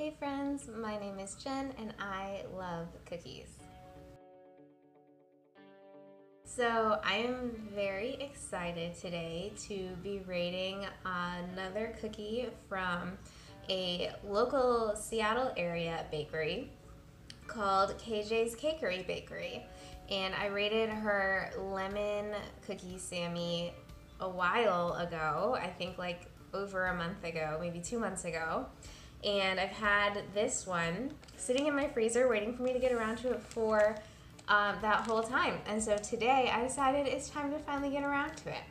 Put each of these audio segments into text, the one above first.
Hey friends, my name is Jen and I love cookies. So I am very excited today to be rating another cookie from a local Seattle area bakery called KJ's Cakery Bakery. And I rated her lemon cookie Sammie a while ago, I think like over a month ago, maybe 2 months ago. And I've had this one sitting in my freezer waiting for me to get around to it for that whole time. And so today I decided it's time to finally get around to it.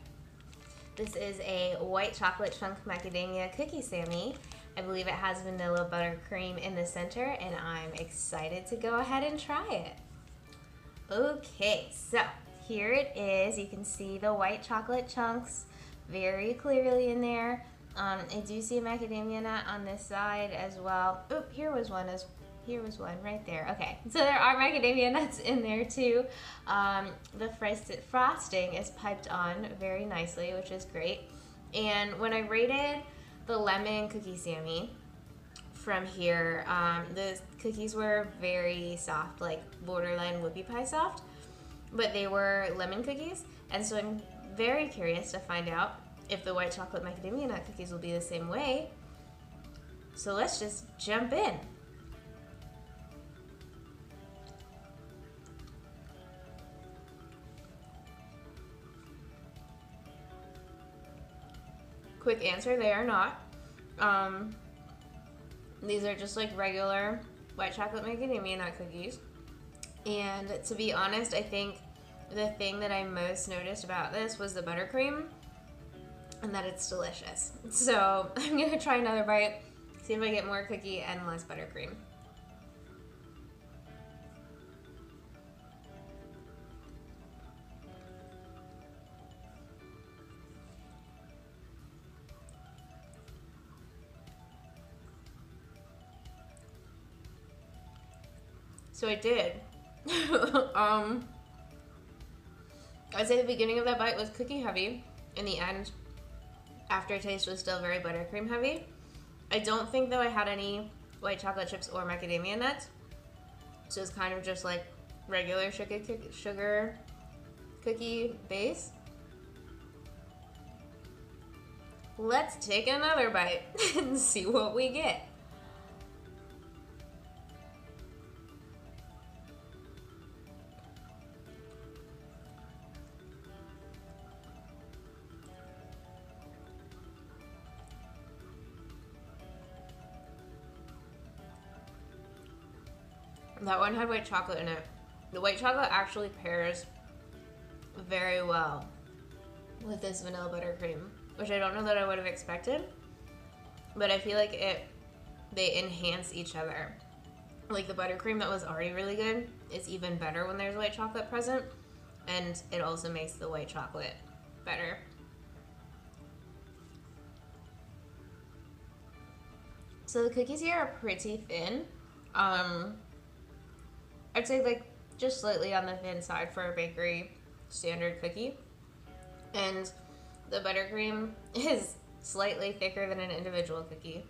This is a white chocolate chunk macadamia cookie Sammie. I believe it has vanilla buttercream in the center and I'm excited to go ahead and try it. Okay, so here it is. You can see the white chocolate chunks very clearly in there. I do see a macadamia nut on this side as well. Oop, here was one right there. Okay, so there are macadamia nuts in there too. The frosting is piped on very nicely, which is great. And when I rated the lemon cookie Sammie from here, the cookies were very soft, like borderline whoopie pie soft, but they were lemon cookies. And so I'm very curious to find out if the white chocolate macadamia nut cookies will be the same way. So let's just jump in. Quick answer, they are not. These are just like regular white chocolate macadamia nut cookies. And to be honest, I think the thing that I most noticed about this was the buttercream and that it's delicious. So I'm gonna try another bite, see if I get more cookie and less buttercream. So I did. I'd say the beginning of that bite was cookie heavy, and the end, aftertaste was still very buttercream heavy. I don't think though I had any white chocolate chips or macadamia nuts, so it's kind of just like regular sugar cookie base. Let's take another bite and see what we get. That one had white chocolate in it. The white chocolate actually pairs very well with this vanilla buttercream, which I don't know that I would have expected, but I feel like they enhance each other. Like the buttercream that was already really good is even better when there's white chocolate present, and it also makes the white chocolate better. So the cookies here are pretty thin. I'd say like just slightly on the thin side for a bakery standard cookie. And the buttercream is slightly thicker than an individual cookie.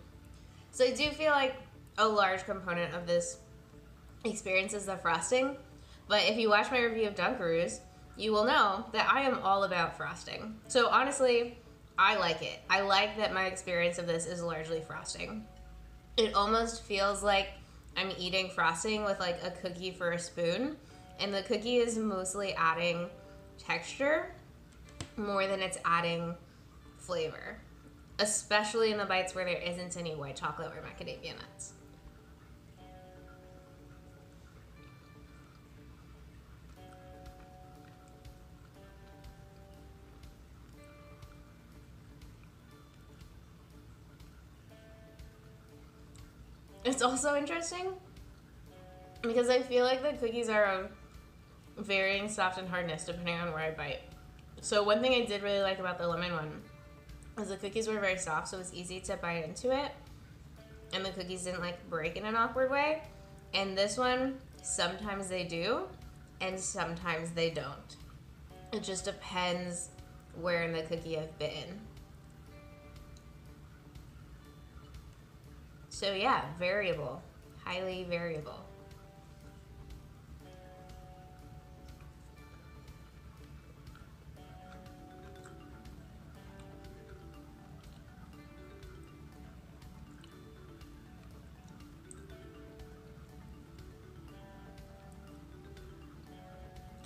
So I do feel like a large component of this experience is the frosting. But if you watch my review of Dunkaroos, you will know that I am all about frosting. So honestly, I like it. I like that my experience of this is largely frosting. It almost feels like I'm eating frosting with like a cookie for a spoon, and the cookie is mostly adding texture more than it's adding flavor, especially in the bites where there isn't any white chocolate or macadamia nuts. It's also interesting because I feel like the cookies are of varying soft and hardness depending on where I bite. So one thing I did really like about the lemon one was the cookies were very soft, so it was easy to bite into it, and the cookies didn't like break in an awkward way. And this one, sometimes they do and sometimes they don't. It just depends where in the cookie I've bitten. So yeah, variable, highly variable.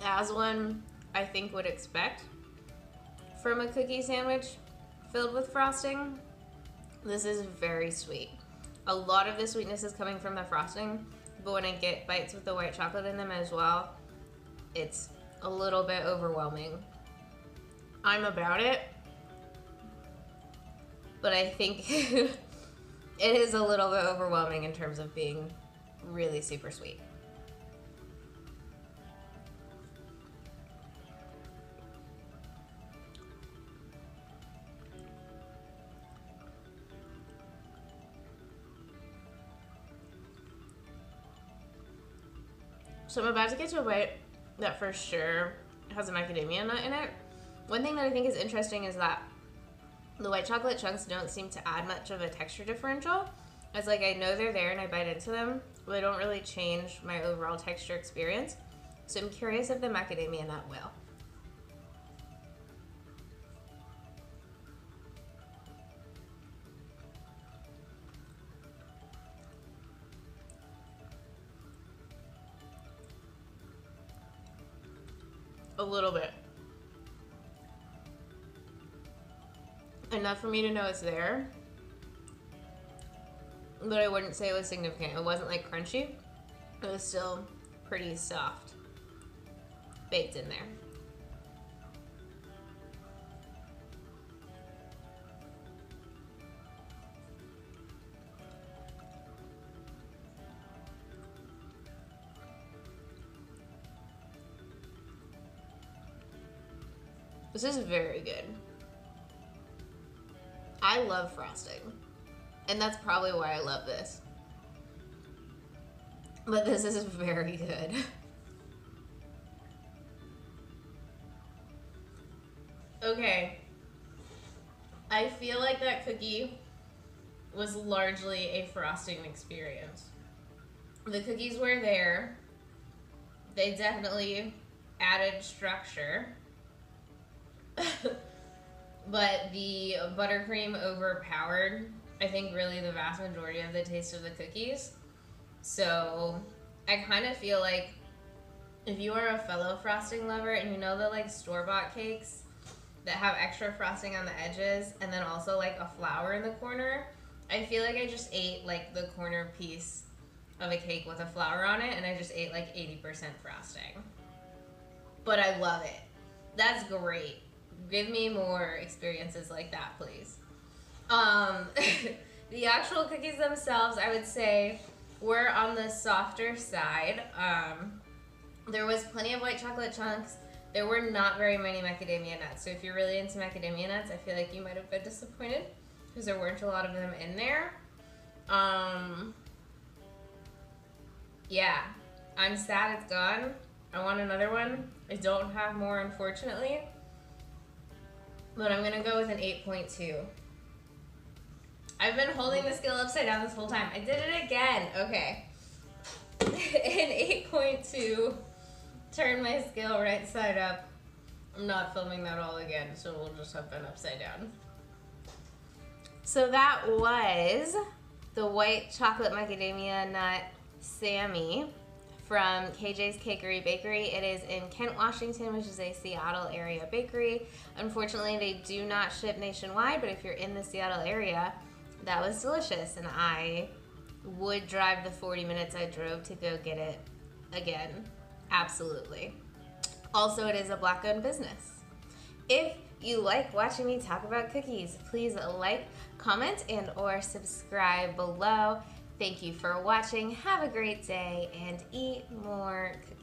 As one I think would expect from a cookie sandwich filled with frosting, this is very sweet. A lot of the sweetness is coming from the frosting, but when I get bites with the white chocolate in them as well, it's a little bit overwhelming. I'm about it, but I think it is a little bit overwhelming in terms of being really super sweet. So I'm about to get to a bite that for sure has a macadamia nut in it. One thing that I think is interesting is that the white chocolate chunks don't seem to add much of a texture differential. It's like I know they're there and I bite into them, but they don't really change my overall texture experience. So I'm curious if the macadamia nut will. A little bit. Enough for me to know it's there, but I wouldn't say it was significant. It wasn't like crunchy. It was still pretty soft, baked in there. This is very good. I love frosting, and that's probably why I love this. But this is very good. Okay. I feel like that cookie was largely a frosting experience. The cookies were there. They definitely added structure. But the buttercream overpowered, I think, really the vast majority of the taste of the cookies. So I kind of feel like if you are a fellow frosting lover and you know the like store-bought cakes that have extra frosting on the edges and then also like a flower in the corner, I feel like I just ate like the corner piece of a cake with a flower on it and I just ate like 80% frosting. But I love it. That's great. Give me more experiences like that, please. The actual cookies themselves, I would say, were on the softer side. There was plenty of white chocolate chunks. There were not very many macadamia nuts. So if you're really into macadamia nuts, I feel like you might have been disappointed because there weren't a lot of them in there. Yeah, I'm sad it's gone. I want another one. I don't have more, unfortunately. But I'm gonna go with an 8.2. I've been holding the scale upside down this whole time. I did it again. Okay. An 8.2. Turn my scale right side up. I'm not filming that all again, so we'll just have been upside down. So that was the white chocolate macadamia nut Sammie from KJ's Cakery Bakery. It is in Kent, Washington, which is a Seattle area bakery. Unfortunately, they do not ship nationwide, but if you're in the Seattle area, that was delicious, and I would drive the 40 minutes I drove to go get it again. Absolutely. Also, it is a Black-owned business. If you like watching me talk about cookies, please like, comment, and or subscribe below. Thank you for watching. Have a great day and eat more cookies.